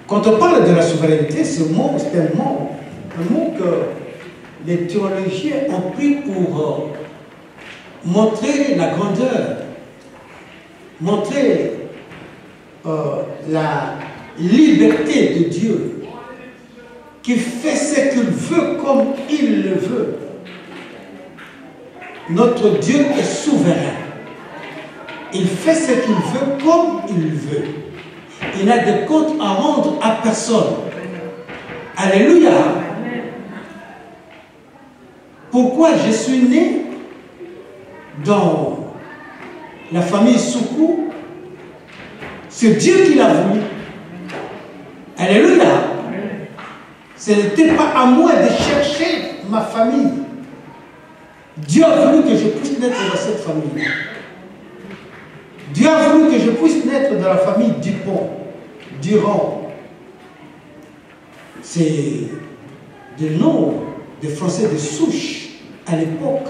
Quand on parle de la souveraineté, ce mot, c'est un mot que les théologiens ont pris pour montrer la grandeur, montrer la liberté de Dieu, qui fait ce qu'il veut comme il le veut. Notre Dieu est souverain. Il fait ce qu'il veut comme il veut. Il n'a de compte à rendre à personne. Alléluia. Pourquoi je suis né dans la famille Soukou? C'est Dieu qui l'a voulu. Alléluia. Ce n'était pas à moi de chercher ma famille. Dieu a voulu que je puisse naître dans cette famille. Dieu a voulu que je puisse naître dans la famille Dupont, Durand. C'est des noms des Français de souche à l'époque.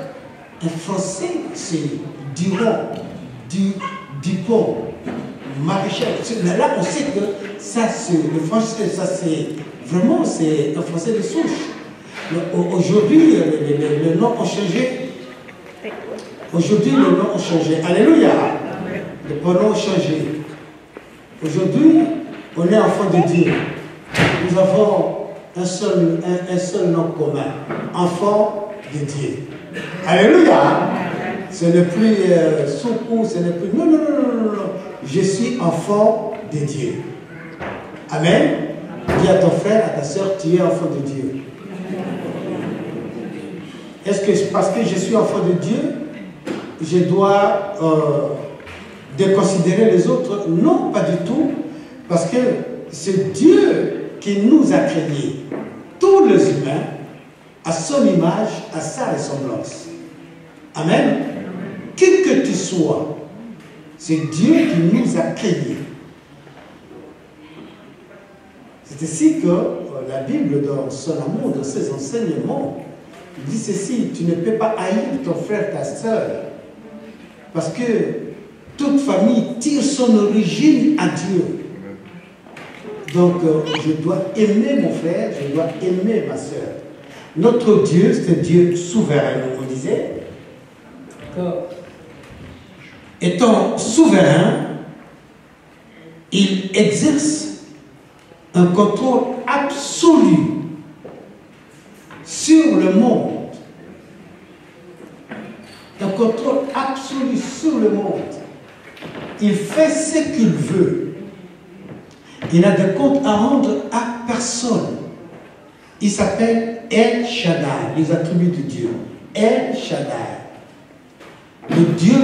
Un Français, c'est Durand, Dupont, Maréchal. Là, on sait que ça, c'est le français, ça c'est vraiment c'est un Français de souche. Aujourd'hui, les noms ont changé. Aujourd'hui, les noms ont changé. Alléluia. Les pronoms ont changé. Aujourd'hui, on est enfant de Dieu. Nous avons un seul nom commun. Enfant de Dieu. Alléluia. Ce n'est plus Soukou, ce n'est plus... Non. Je suis enfant de Dieu. Amen. Dis à ton frère, à ta soeur, tu es enfant de Dieu. Est-ce que parce que je suis enfant de Dieu, je dois déconsidérer les autres? Non, pas du tout. Parce que c'est Dieu qui nous a créés, tous les humains, à son image, à sa ressemblance. Amen. Qui que tu sois, c'est Dieu qui nous a créés. C'est ainsi que la Bible, dans son amour, dans ses enseignements, il dit ceci: tu ne peux pas haïr ton frère, ta soeur, parce que toute famille tire son origine à Dieu. Donc, je dois aimer mon frère, je dois aimer ma soeur. Notre Dieu, c'est un Dieu souverain, on disait. Étant souverain, il exerce un contrôle absolu sur le monde. Un contrôle absolu sur le monde. Il fait ce qu'il veut. Il n'a de compte à rendre à personne. Il s'appelle El Shaddai, les attributs de Dieu. El Shaddai. Le Dieu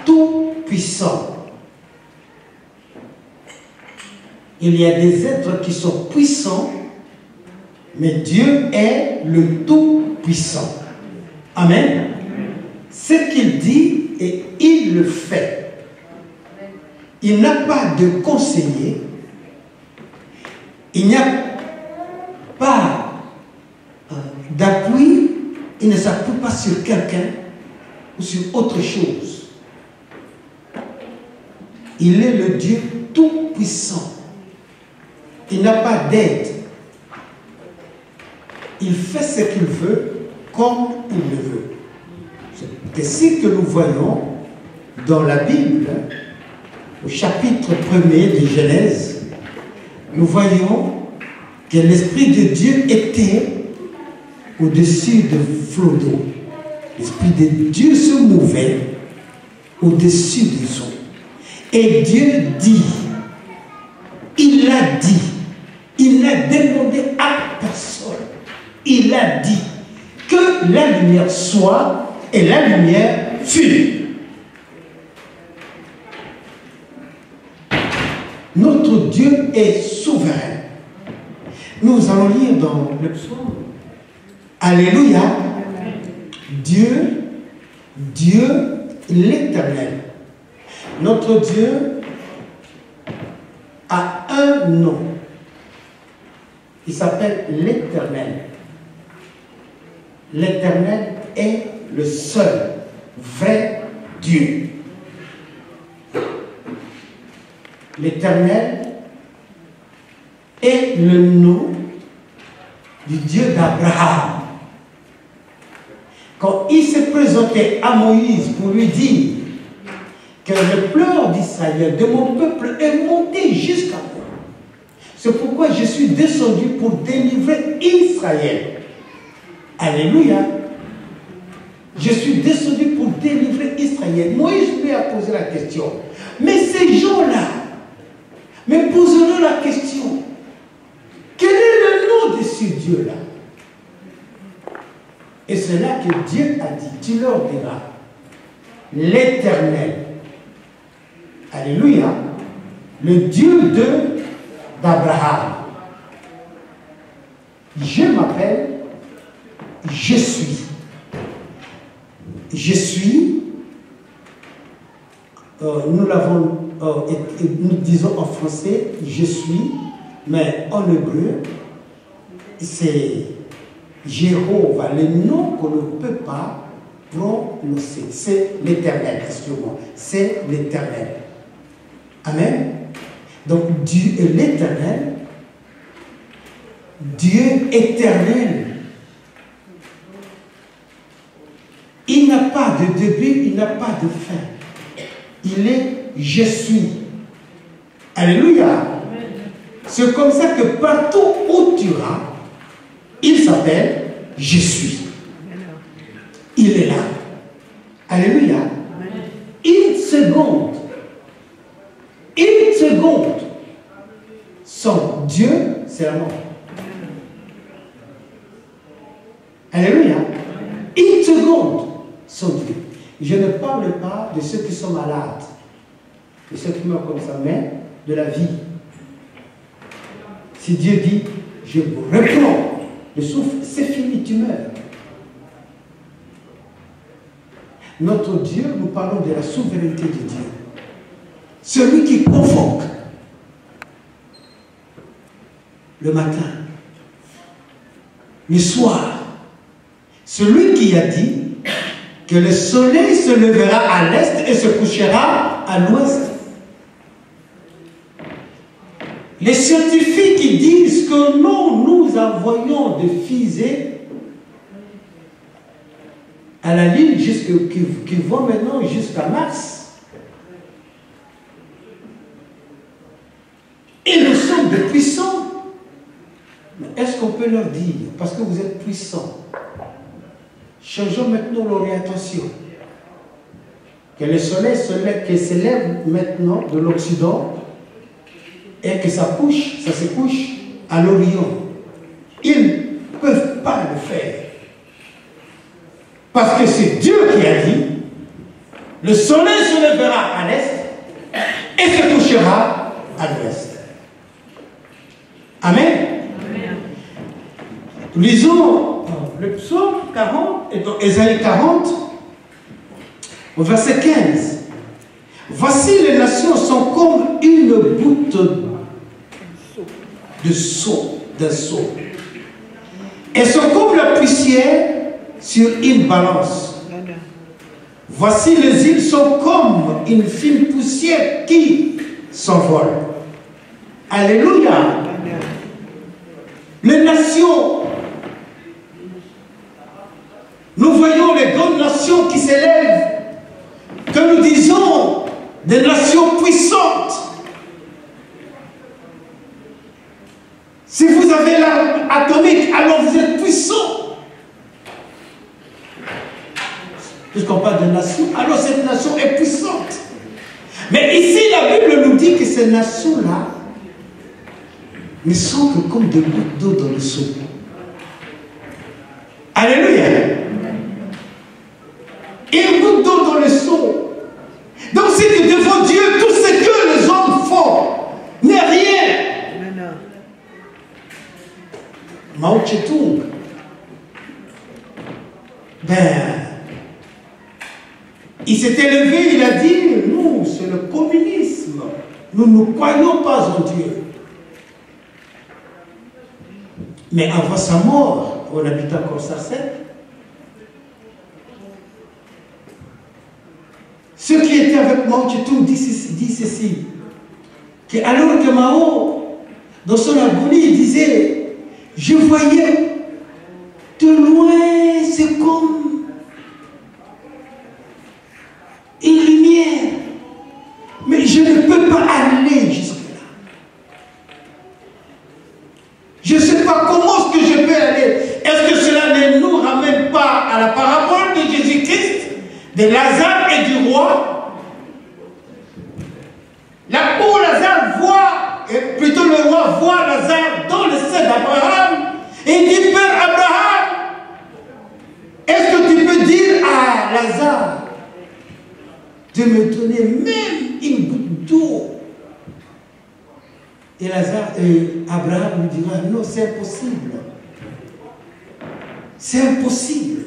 tout-puissant. Il y a des êtres qui sont puissants, mais Dieu est le tout-puissant. Amen. Ce qu'il dit, et il le fait. Il n'a pas de conseiller. Il n'y a pas d'appui. Il ne s'appuie pas sur quelqu'un ou sur autre chose. Il est le Dieu tout-puissant. Il n'a pas d'aide. Il fait ce qu'il veut comme il le veut. C'est ainsi que nous voyons dans la Bible, au chapitre 1er de Genèse, nous voyons que l'Esprit de Dieu était au-dessus de flots d'eau. L'Esprit de Dieu se mouvait au-dessus des eaux. Et Dieu dit, il a dit, il n'a demandé à personne. Il a dit que la lumière soit et la lumière fut. Notre Dieu est souverain. Nous allons lire dans le psaume. Alléluia. Dieu l'Éternel. Notre Dieu a un nom. Il s'appelle l'Éternel. L'Éternel est le seul vrai Dieu. L'Éternel est le nom du Dieu d'Abraham. Quand il s'est présenté à Moïse pour lui dire que le pleur d'Israël, de mon peuple, est monté jusqu'à moi. C'est pourquoi je suis descendu pour délivrer Israël. Alléluia. Je suis descendu pour délivrer Israël. Moïse lui a posé la question. Mais ces gens-là, mais posez-leur la question. Quel est le nom de ce Dieu-là? Et c'est là que Dieu a dit, tu leur diras, l'Éternel. Alléluia. Le Dieu d'Abraham. Je m'appelle, je suis. Je suis, nous l'avons, nous disons en français, je suis, mais en hébreu, c'est Jéhovah, le nom qu'on ne peut pas prononcer. C'est l'Éternel, excusez-moi, c'est l'Éternel. Amen. Donc Dieu est l'Éternel, Dieu éternel. Il n'a pas de début, il n'a pas de fin. Il est je suis. Alléluia. C'est comme ça que partout où tu iras, il s'appelle je suis. Il est là. Alléluia. Une seconde. Une seconde. Sans Dieu, c'est la mort. Alléluia. Une seconde. Sans Dieu. Je ne parle pas de ceux qui sont malades, de ceux qui meurent comme ça, mais de la vie. Si Dieu dit, je vous reprends le souffle, c'est fini, tu meurs. Notre Dieu, nous parlons de la souveraineté de Dieu. Celui qui convoque le matin, le soir, celui qui a dit que le soleil se levera à l'est et se couchera à l'ouest. Les scientifiques qui disent que non, nous envoyons des fusées à la Lune qui vont maintenant jusqu'à Mars. Et nous sommes des puissants. Mais est-ce qu'on peut leur dire, parce que vous êtes puissants, changeons maintenant l'orientation. Que le soleil se lève maintenant de l'Occident et que ça se couche à l'Orient. Ils ne peuvent pas le faire. Parce que c'est Dieu qui a dit, le soleil se lèvera à l'est et se couchera à l'ouest. Amen. Amen. Lisons le psaume 40 et dans Ésaïe 40, au verset 15. Voici les nations sont comme une goutte de seau, d'un seau. Elles sont comme la poussière sur une balance. Voici les îles sont comme une fine poussière qui s'envole. Alléluia. Les nations, nous voyons les grandes nations qui s'élèvent, que nous disons des nations puissantes. Si vous avez l'arme atomique, alors vous êtes puissant. Puisqu'on parle de nation, alors cette nation est puissante. Mais ici, la Bible nous dit que ces nations-là ne sont que comme des gouttes d'eau dans le seau. Alléluia. Une goutte d'eau dans le seau. Donc c'est que devant Dieu, tout ce que les hommes font n'est rien. Mao Tse-tung, il s'est élevé, il a dit, nous, c'est le communisme. Nous ne croyons pas en Dieu. Mais avant sa mort, on habitait encore Sarcelles. Ceux qui étaient avec Mao Tse-tung disent ceci, que alors que Mao dans son agonie, il disait, je voyais de loin, c'est comme une lumière, mais je ne peux pas aller jusque-là. Je ne sais pas comment est-ce que je peux aller. Est-ce que cela ne nous ramène pas à la parabole de Jésus-Christ, de Lazare et du roi? Là où Lazare voit, et plutôt le roi voit Lazare dans le sein d'Abraham, et il dit, Père Abraham, est-ce que tu peux dire à Lazare de me donner même une goutte d'eau? Et Abraham lui dira, non, c'est impossible. C'est impossible.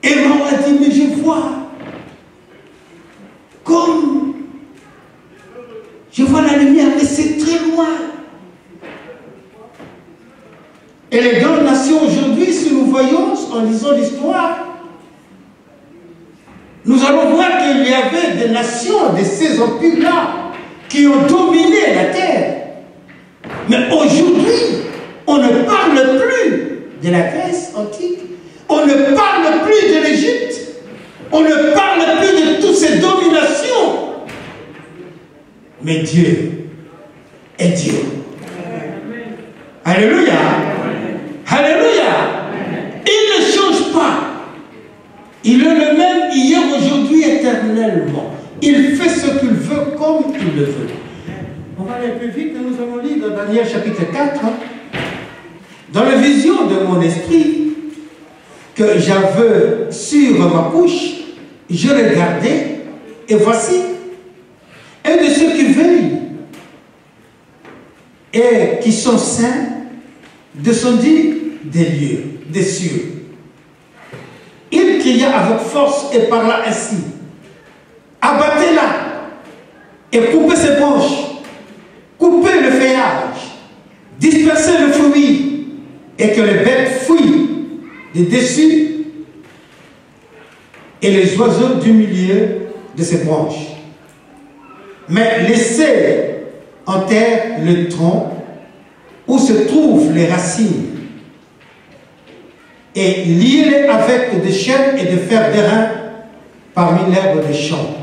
Et Maman a dit, mais je vois comme je vois la lumière, mais c'est très loin. Et les grandes nations aujourd'hui, si nous voyons en lisant l'histoire, nous allons voir qu'il y avait des nations de ces empires-là qui ont dominé la terre. Mais aujourd'hui, on ne parle plus de la Grèce antique, on ne parle plus de l'Égypte, on ne parle plus de toutes ces dominations. Mais Dieu est Dieu. Alléluia. Alléluia. Il ne change pas. Il est le même hier, aujourd'hui, éternellement. Il fait ce qu'il veut comme il le veut. On va aller plus vite. Nous allons lire dans Daniel chapitre 4. Dans la vision de mon esprit que j'avais sur ma couche, je regardais et voici un de ceux qui veillent et qui sont saints descendit des lieux, des cieux. Il cria avec force et parla ainsi: abattez-la et coupez ses branches, coupez le feuillage, dispersez le fruit et que les bêtes fuient des dessus et les oiseaux du milieu de ses branches. Mais laissez en terre le tronc où se trouvent les racines et liez-les avec des chaînes et de fer d'airain parmi l'herbe des champs,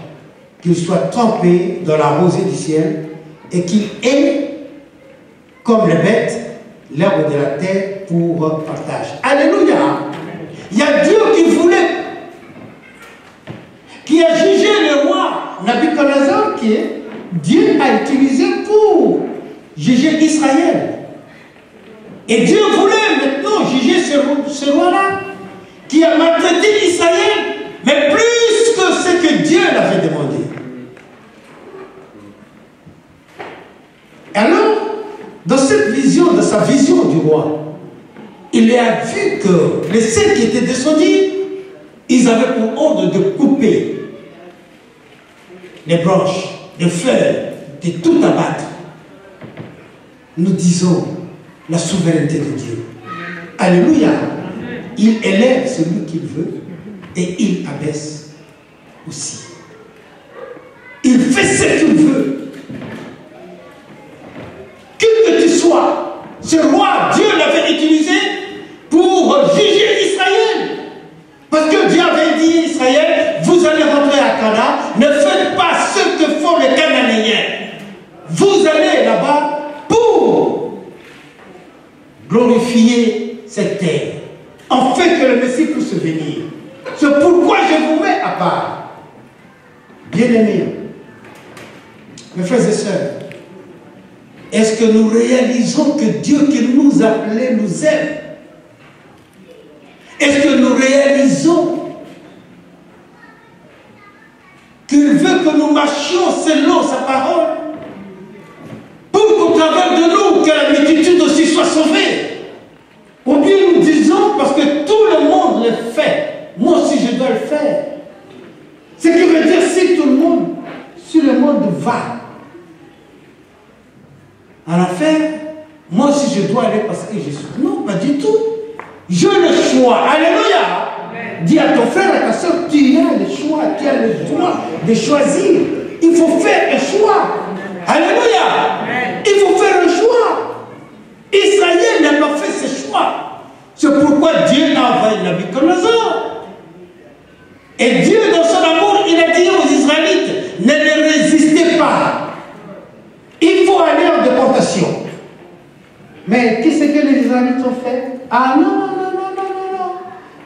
qu'il soit trempé dans la rosée du ciel et qu'il ait, comme les bêtes, l'herbe de la terre pour partage. Alléluia! Il y a Dieu qui voulait, qui a jugé le roi Nabuchodonosor, qui Dieu a utilisé pour juger Israël. Et Dieu voulait maintenant juger ce roi-là, qui a maltraité Israël, mais plus que ce que Dieu l'avait demandé. Alors, dans cette vision, dans sa vision du roi, il a vu que les saints qui étaient descendus, ils avaient pour ordre de couper les branches, les fleurs, de tout abattre. Nous disons la souveraineté de Dieu. Alléluia. Il élève celui qu'il veut et il abaisse aussi. Il fait ce qu'il veut. Qui que tu sois, ce roi, Dieu l'avait utilisé pour juger Israël. Parce que Dieu avait dit à Israël, vous allez rentrer à Canaan, ne faites pas ce que font les Cananéens. Vous allez là-bas pour glorifier cette terre, en fait que le Messie puisse venir. C'est pourquoi je vous mets à part. Bien-aimés, mes frères et sœurs, est-ce que nous réalisons que Dieu qui nous a appelés nous aime? Est-ce que nous réalisons qu'il veut que nous marchions selon sa parole pour qu'au travers de nous, que la multitude aussi soit sauvée? Ou bien nous disons, parce que tout le monde le fait, moi aussi je dois le faire. Ce qui veut dire, si tout le monde, si le monde va en enfer, moi aussi je dois aller parce que je suis. Non, pas du tout. J'ai le choix. Alléluia. Amen. Dis à ton frère, à ta soeur, tu as le choix, tu as le droit de choisir. Il faut faire un choix. Alléluia. Amen. Il faut faire un choix. Israël n'a pas fait ce choix. C'est pourquoi Dieu a envoyé Nabuchodonosor. Et Dieu, dans son amour, il a dit aux Israélites, ne les résistez pas. Il faut aller en déportation. Mais qu'est-ce que les Israélites ont fait? Ah non, non, non, non, non, non, non.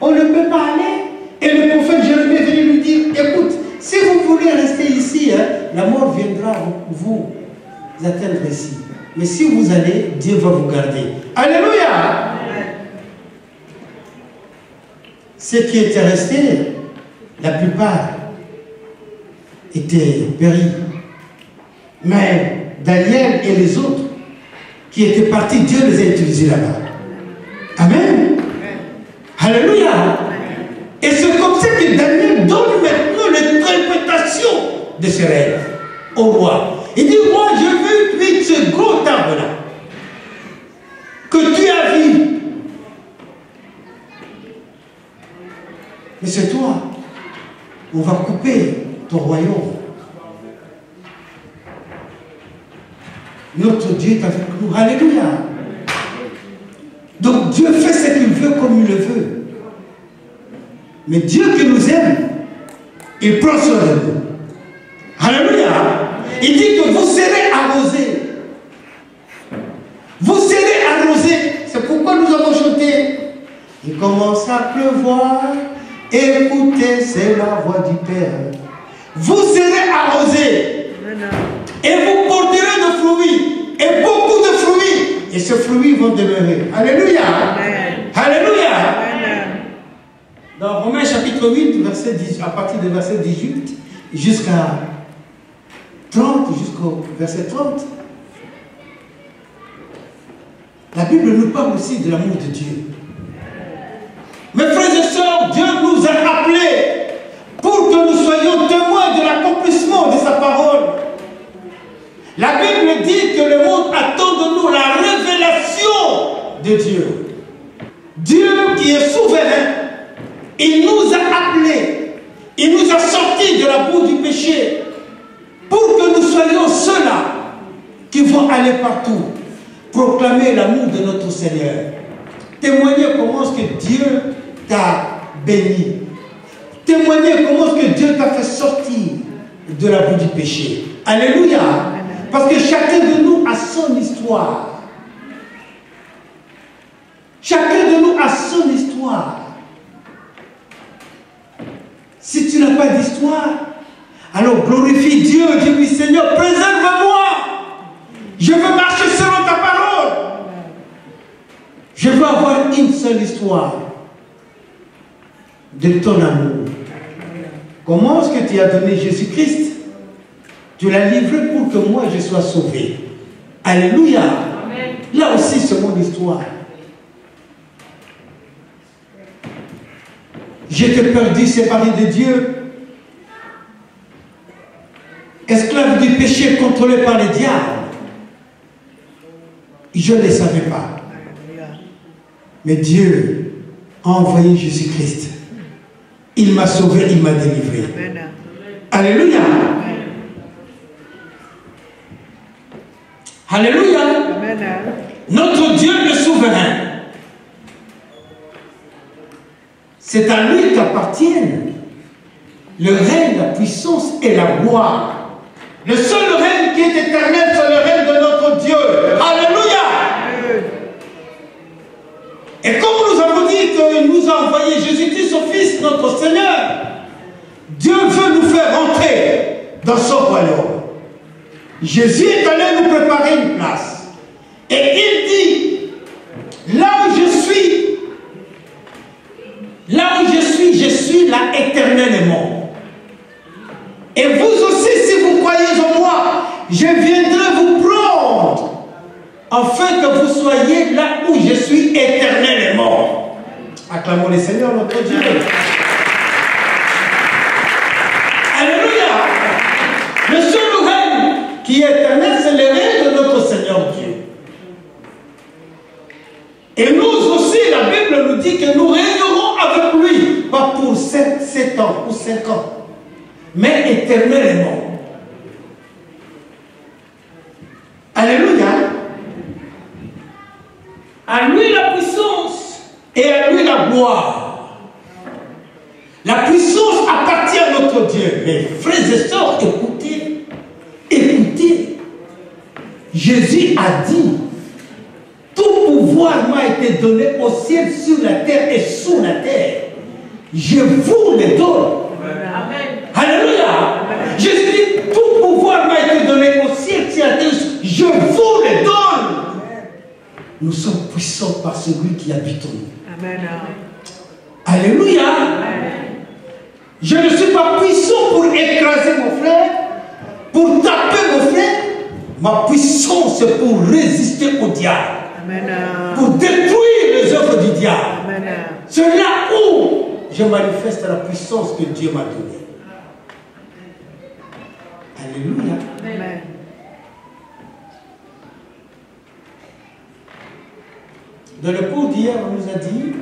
On ne peut pas aller. Et le prophète Jérémie est venu lui dire, écoute, si vous voulez rester ici, hein, la mort viendra vous atteindre ici. Mais si vous allez, Dieu va vous garder. Alléluia! Ceux qui étaient restés, la plupart étaient péris. Mais Daniel et les autres qui étaient partis, Dieu les a utilisés là-bas. Amen. Alléluia. Et c'est comme ça que Daniel donne maintenant l'interprétation de ce rêve au roi. Il dit, moi je veux ce gros arbre-là que tu as vu. Mais c'est toi. On va couper ton royaume. Notre Dieu est avec nous. Alléluia. Donc Dieu fait ce qu'il veut comme il le veut. Mais Dieu qui nous aime, il prend soin de nous. Alléluia. Il dit que vous serez arrosés. Vous serez arrosés. C'est pourquoi nous avons chanté. Il commence à pleuvoir. Écoutez, c'est la voix du Père. Vous serez arrosés. Et vous porterez de fruits. Et beaucoup de fruits. Et ces fruits vont demeurer. Alléluia. Amen. Alléluia. Amen. Dans Romains chapitre 8, verset 10, à partir du verset 18 jusqu'à 30, jusqu'au verset 30, la Bible nous parle aussi de l'amour de Dieu. Mes frères et sœurs, Dieu nous a appelés pour que nous soyons témoins de l'accomplissement de sa parole. La Bible dit que le monde attend de nous la révélation de Dieu. Dieu qui est souverain, il nous a appelés, il nous a sortis de la boue du péché pour que nous soyons ceux-là qui vont aller partout, proclamer l'amour de notre Seigneur, témoigner comment est-ce que Dieu t'a béni, témoigner comment est-ce que Dieu t'a fait sortir de la boue du péché. Alléluia. Parce que chacun de nous a son histoire. Chacun de nous a son histoire. Si tu n'as pas d'histoire, alors glorifie Dieu. Dis-lui, Seigneur, préserve-moi. Je veux marcher selon ta parole. Je veux avoir une seule histoire de ton amour. Comment est-ce que tu as donné Jésus-Christ? Tu l'as livré pour que moi je sois sauvé. Alléluia. Amen. Là aussi c'est mon histoire. J'étais perdu, séparé de Dieu. Esclave du péché, contrôlé par le diable. Je ne le savais pas. Mais Dieu a envoyé Jésus-Christ. Il m'a sauvé, il m'a délivré. Amen. Alléluia. Alléluia. Amen. Notre Dieu est souverain. C'est à lui qu'appartiennent le règne, la puissance et la gloire. Le seul règne qui est éternel, c'est le règne de notre Dieu. Alléluia. Et comme nous avons dit qu'il nous a envoyé Jésus-Christ, son Fils, notre Seigneur, Dieu veut nous faire rentrer dans son royaume. Jésus est allé nous préparer une place. Et il dit, là où je suis là éternellement. Et vous aussi, si vous croyez en moi, je viendrai vous prendre, afin que vous soyez là où je suis éternellement. Acclamons le Seigneur notre Dieu. Alléluia. Le seul règne qui est éternel, c'est le règne de notre Seigneur Dieu. Et nous aussi, la Bible nous dit que nous régnerons avec lui, pas pour 7 ans ou 5 ans, mais éternellement. Alléluia. À lui la puissance et à lui la gloire. La puissance appartient à notre Dieu. Mais frères et sœurs, écoutez, écoutez. Jésus a dit, tout pouvoir m'a été donné au ciel, sur la terre et sous la terre. Je vous le donne. Amen. Alléluia. Jésus dit, tout pouvoir m'a été donné au ciel, sur la terre, je vous le donne. Nous sommes puissants par celui qui habite en nous. Amen. Alléluia. Amen. Je ne suis pas puissant pour écraser mon frère, pour taper mon frère. Ma puissance c'est pour résister au diable. Amen. Pour détruire les œuvres du diable. C'est là où je manifeste la puissance que Dieu m'a donnée. Alléluia. Amen. Dans le cours d'hier, on nous a dit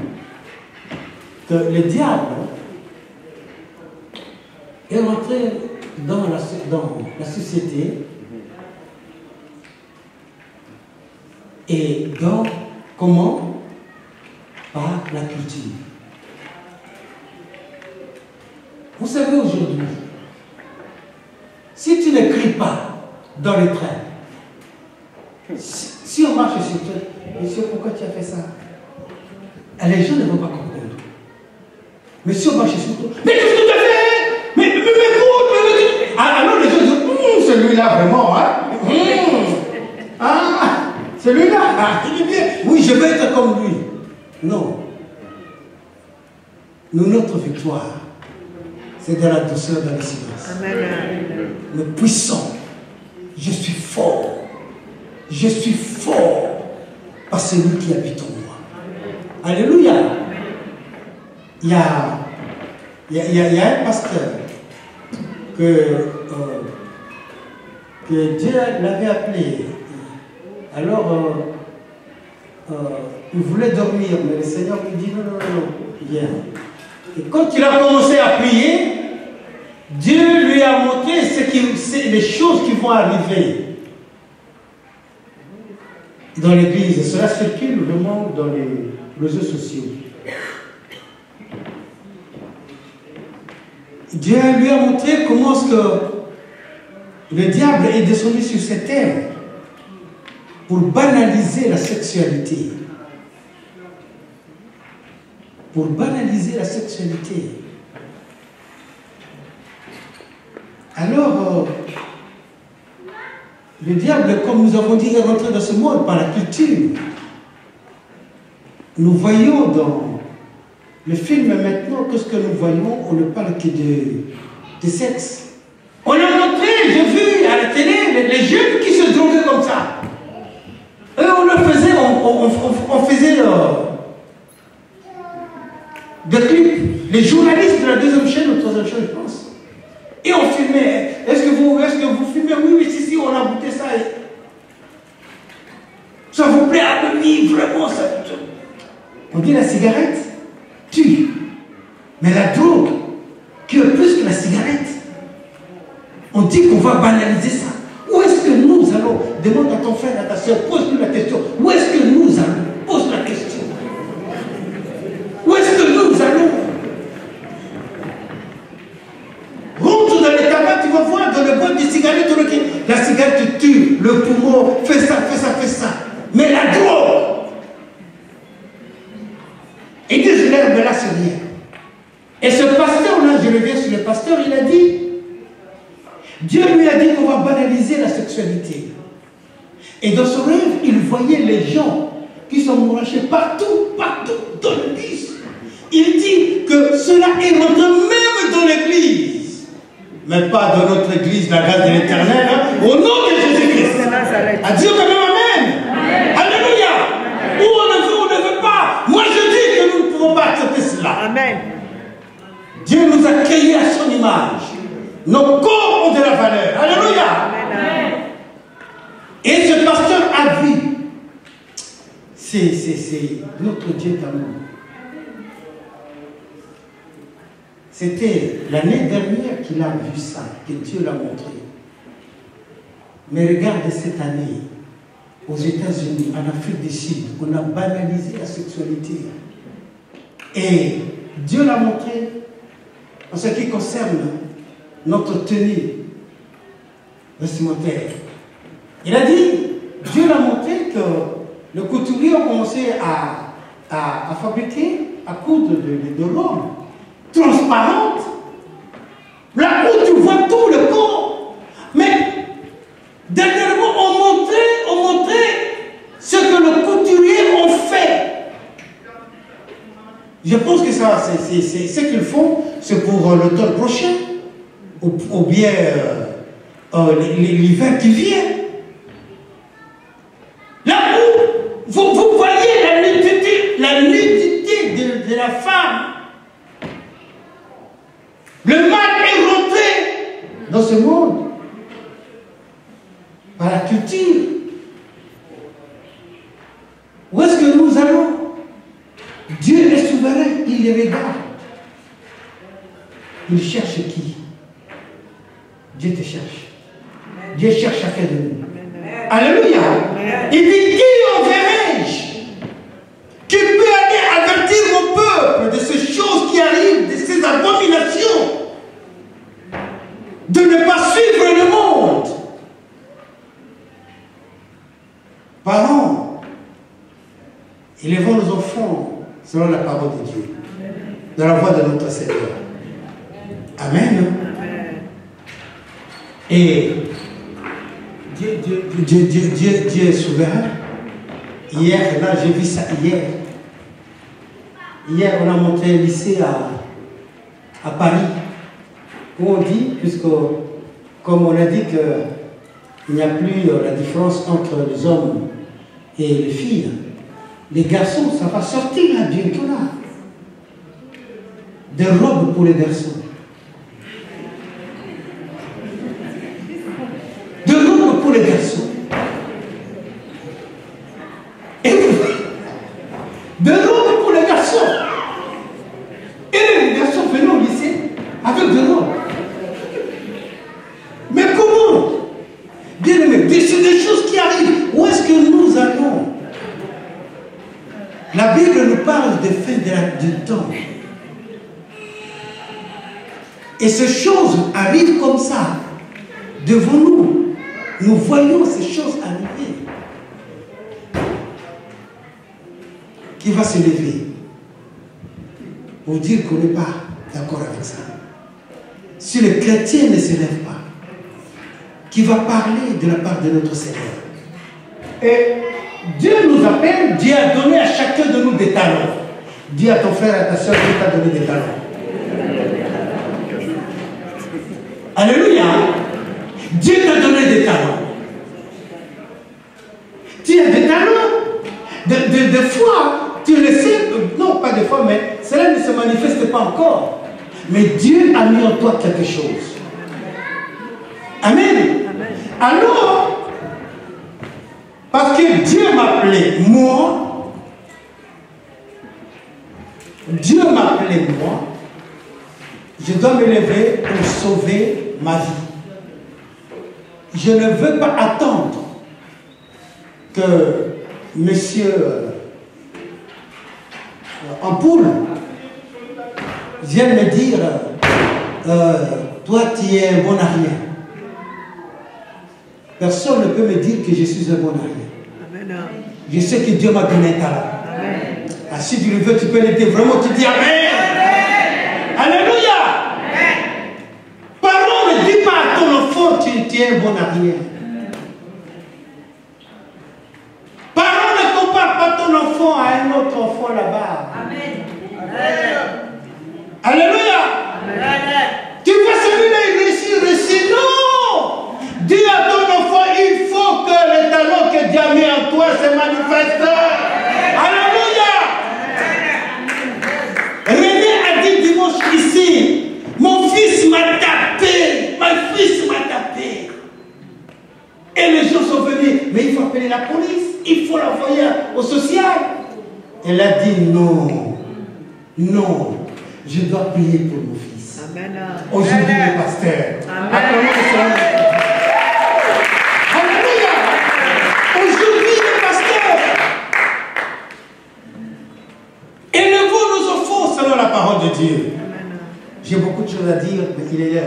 que le diable est rentré dans la société et donc comment? Par la culture. Vous savez aujourd'hui, si tu ne cries pas dans le train, si on marche sur toi, monsieur, pourquoi tu as fait ça? Les gens ne vont pas comprendre. Mais si on marche sur toi, mais qu'est-ce que tu as fait? Mais alors les gens disent, celui-là vraiment, hein? Ah, celui-là, il est bien. Oui, je veux être comme lui. Non. Nous, notre victoire, c'est dans la douceur, dans le silence. Amen. Le puissant, je suis fort. Je suis fort par celui qui habite en moi. Alléluia. Il y a un pasteur que Dieu l'avait appelé. Alors, il voulait dormir, mais le Seigneur lui dit non, viens. Et quand il a commencé à prier, Dieu lui a montré les choses qui vont arriver dans l'église. Et cela circule vraiment dans les réseaux sociaux. Dieu lui a montré comment est-ce que le diable est descendu sur cette terre pour banaliser la sexualité. Pour banaliser la sexualité. Alors, le diable, comme nous avons dit, est rentré dans ce monde par la culture. Nous voyons dans le film maintenant, qu'est-ce que nous voyons? On ne parle que de sexe. On a montré, j'ai vu à la télé, les jeunes qui se droguaient comme ça. Eux, on le faisait, on faisait des clips. Les journalistes de la deuxième chaîne ou troisième chaîne, je pense. Et on filmait. Est-ce que vous filmez? Oui, si, on a goûté ça. Ça vous plaît? Ah oui, vraiment, ça. On dit la cigarette tue. Mais la drogue, qui est plus que la cigarette, on dit qu'on va banaliser ça. Où est-ce que nous allons? Demande à ton frère, à ta soeur, pose-lui la question. Où est-ce que nous allons? Pose la question. Où est-ce que nous allons? Rentre dans les tabacs, tu vas voir dans le boîte de cigarettes, la cigarette tue, le poumon, fais ça. Mais la drogue, ils disent l'herbe là, c'est rien. Et ce pasteur-là, je reviens sur le pasteur, il a dit, Dieu lui a dit qu'on va banaliser la sexualité. Et dans son rêve, il voyait les gens qui sont branchés partout dans l'église. Il dit que cela est rentré même dans l'église. Mais pas dans notre église, la grâce de l'éternel, hein, au nom de Jésus-Christ. À Dieu quand même, amen. Alléluia. Où on ne veut, on ne veut pas. Moi je dis que nous ne pouvons pas accepter cela. Amen. Dieu nous a créés à son image. Nos corps ont de la valeur. Alléluia. Amen. Et ce pasteur a vu. C'est notre Dieu d'amour. C'était l'année dernière qu'il a vu ça, que Dieu l'a montré. Mais regarde cette année. aux États-Unis, en Afrique du Sud, on a banalisé la sexualité. Et Dieu l'a montré en ce qui concerne notre tenue vestimentaire. Il a dit, Dieu l'a montré que le couturier a commencé à fabriquer, à coudre de robes transparentes, là où tu vois tout le corps. Mais dernièrement, on montrait ce que le couturier a fait. Je pense que ça, c'est ce qu'ils font, c'est pour l'automne prochain, ou bien l'hiver qui vient. Là où vous voyez la nudité de la femme. Le mal est rentré dans ce monde par la culture. Où est-ce que nous allons? Dieu est souverain, il les regarde. Il cherche qui? Dieu te cherche. Dieu cherche chacun de nous. Alléluia. Il dit, qui enverrai-je qui peut aller avertir mon peuple de ces choses qui arrivent, de ces abominations, de ne pas suivre le monde? Parents, élevons nos enfants selon la parole de Dieu, dans la voie de notre Seigneur. Amen. Et Dieu est souverain. Hier, là, j'ai vu ça hier. Hier, on a monté un lycée à Paris, où on dit, puisque, comme on a dit qu'il n'y a plus la différence entre les hommes et les filles, les garçons, ça va sortir là, bientôt là. Des robes pour les garçons. Des robes pour les garçons. Et des robes pour les garçons. Et les garçons venaient au lycée avec des robes. Mais comment? Bien aimé, c'est des choses qui arrivent. Où est-ce que nous allons? La Bible nous parle des fins du temps. Et ces choses arrivent comme ça, devant nous. Nous voyons ces choses arriver. Qui va se lever pour dire qu'on n'est pas d'accord avec ça? Si le chrétien ne se lève pas, qui va parler de la part de notre Seigneur? Et Dieu nous appelle, Dieu a donné à chacun de nous des talents. Dis à ton frère et à ta soeur, Dieu t'a donné des talents. Alléluia. Dieu t'a donné des talents. Tu as des talents. Des fois, tu le sais, non pas des fois, mais cela ne se manifeste pas encore. Mais Dieu a mis en toi quelque chose. Amen. Alors, parce que Dieu m'a appelé moi, je dois me lever pour sauver ma vie. Je ne veux pas attendre que monsieur Ampoule vienne me dire toi tu es un bon à rien. Personne ne peut me dire que je suis un bon à rien. Je sais que Dieu m'a donné un talent. Ah, si tu le veux, tu peux l'aider vraiment, tu dis Amen. Alléluia. Parole, ne dis pas à ton enfant tu es un bon à rien. Parole, ne compare pas ton enfant à un autre enfant là-bas. Alléluia. Tu vois celui-là, il réussit. Non. Dis à ton enfant, il faut que le talent que Dieu a mis en toi se manifeste. Alléluia. René a dit dimanche ici, mon fils m'a tapé, mon fils m'a tapé. Et les gens sont venus, mais il faut appeler la police, il faut l'envoyer au social. Elle a dit non, non, je dois prier pour mon fils. Aujourd'hui, le pasteur. Alléluia. Aujourd'hui, il est l'heure.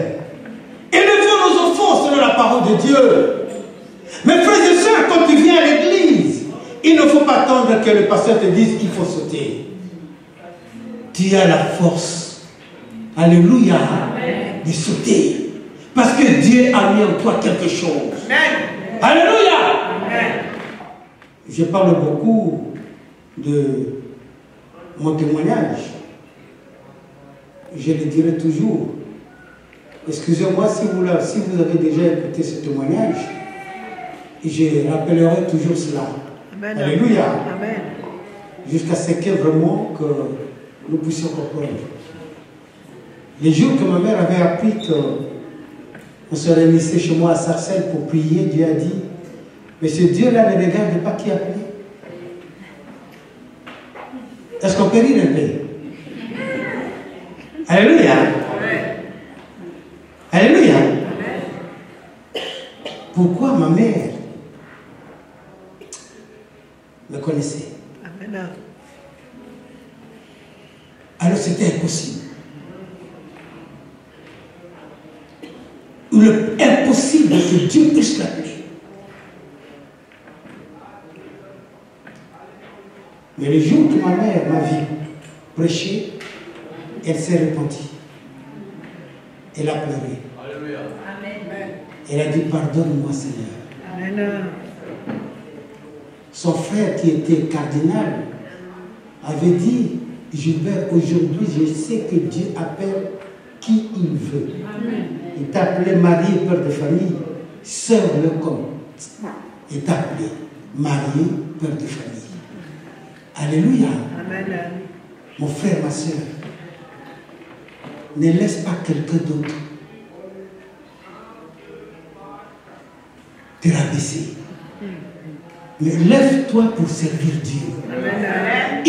Élevons nos enfants selon la parole de Dieu. Mes frères et sœurs, quand tu viens à l'église, il ne faut pas attendre que le pasteur te dise qu'il faut sauter. Tu as la force, alléluia, de sauter. Parce que Dieu a mis en toi quelque chose. Amen. Alléluia. Amen. Je parle beaucoup de mon témoignage. Je le dirai toujours. Excusez-moi si vous avez déjà écouté ce témoignage. Je rappellerai toujours cela. Amen. Alléluia. Amen. Jusqu'à ce que vraiment que nous puissions comprendre. Les jours que ma mère avait appris qu'on se réunissait chez moi à Sarcelles pour prier, Dieu a dit, mais ce Dieu-là ne regarde pas qui a prié. Est-ce qu'on peut rire un peu? Alléluia. Alléluia. Pourquoi ma mère me connaissait? Amen. Alors c'était impossible. Impossible que Dieu puisse l'appeler. Mais le jour que ma mère m'a vu prêcher, elle s'est repentie. Elle a pleuré. Alléluia. Amen. Elle a dit, pardonne-moi Seigneur. Amen. Son frère qui était cardinal avait dit, Gilbert, aujourd'hui je sais que Dieu appelle qui il veut. Amen. Il t'a appelé mari et père de famille, sœur le compte. Il t'a appelé mari, père de famille. Alléluia. Amen. Mon frère, ma soeur, ne laisse pas quelqu'un d'autre te rabaisser. Mais lève-toi pour servir Dieu. Amen.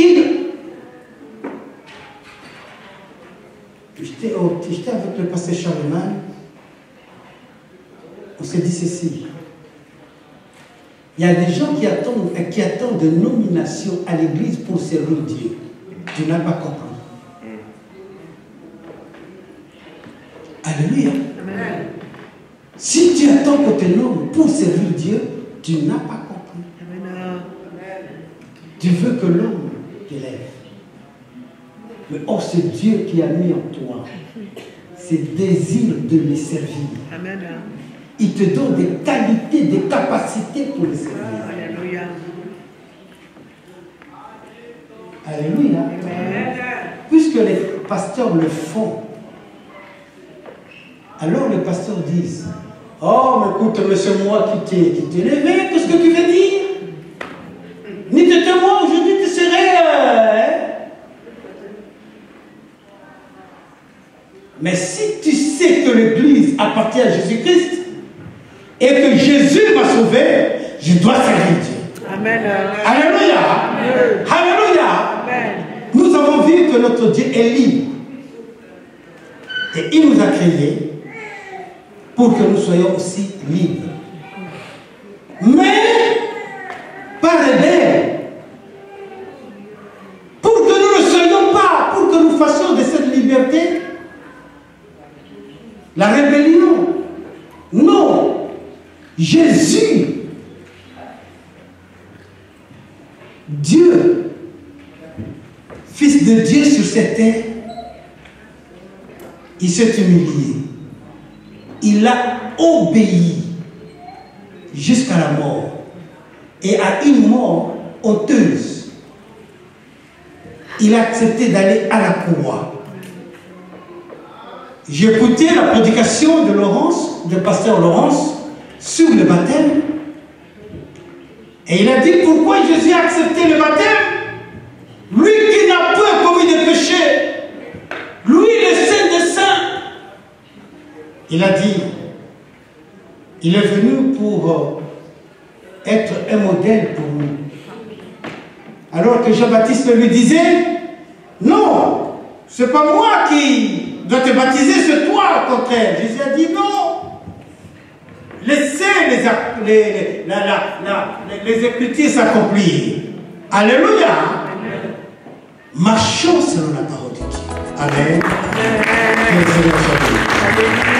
J'étais avec le pasteur Charlemagne. On s'est dit ceci. Il y a des gens qui attendent de nomination à l'église pour servir Dieu. Tu n'as pas compris. Alléluia. Amen. Si tu attends qu'on te nomme pour servir Dieu, tu n'as pas compris. Amen. Tu veux que l'homme t'élève. Mais or, c'est Dieu qui a mis en toi ce désir de les servir. Amen. Il te donne des qualités, des capacités pour les servir. Alléluia. Alléluia. Amen. Puisque les pasteurs le font, alors les pasteurs disent, oh, mais écoute, mais c'est moi qui t'ai élevé, qu'est-ce que tu veux dire? Ni t'étais moi, aujourd'hui tu serais... Mais si tu sais que l'Église appartient à Jésus-Christ et que Jésus m'a sauvé, je dois servir Dieu. Amen. Alléluia. Amen. Alléluia. Amen. Nous avons vu que notre Dieu est libre. Et il nous a créés pour que nous soyons aussi libres. Mais pas rebelles. Pour que nous ne soyons pas, pour que nous fassions de cette liberté la rébellion. Non. Jésus, Dieu, Fils de Dieu sur cette terre, il s'est humilié. Il a obéi jusqu'à la mort. Et à une mort honteuse. Il a accepté d'aller à la croix. J'ai écouté la prédication de Laurence, de pasteur Laurence, sur le baptême. Et il a dit pourquoi Jésus a accepté le baptême. Lui qui n'a pas commis de péché. Lui le Saint des Saints. Il a dit, il est venu pour être un modèle pour nous. Alors que Jean-Baptiste lui disait, non, c'est pas moi qui dois te baptiser, c'est toi au contraire. Jésus a dit non. Laissez les Écritures s'accomplir. Alléluia. Amen. Marchons selon la parole de Dieu. Amen. Amen. Amen.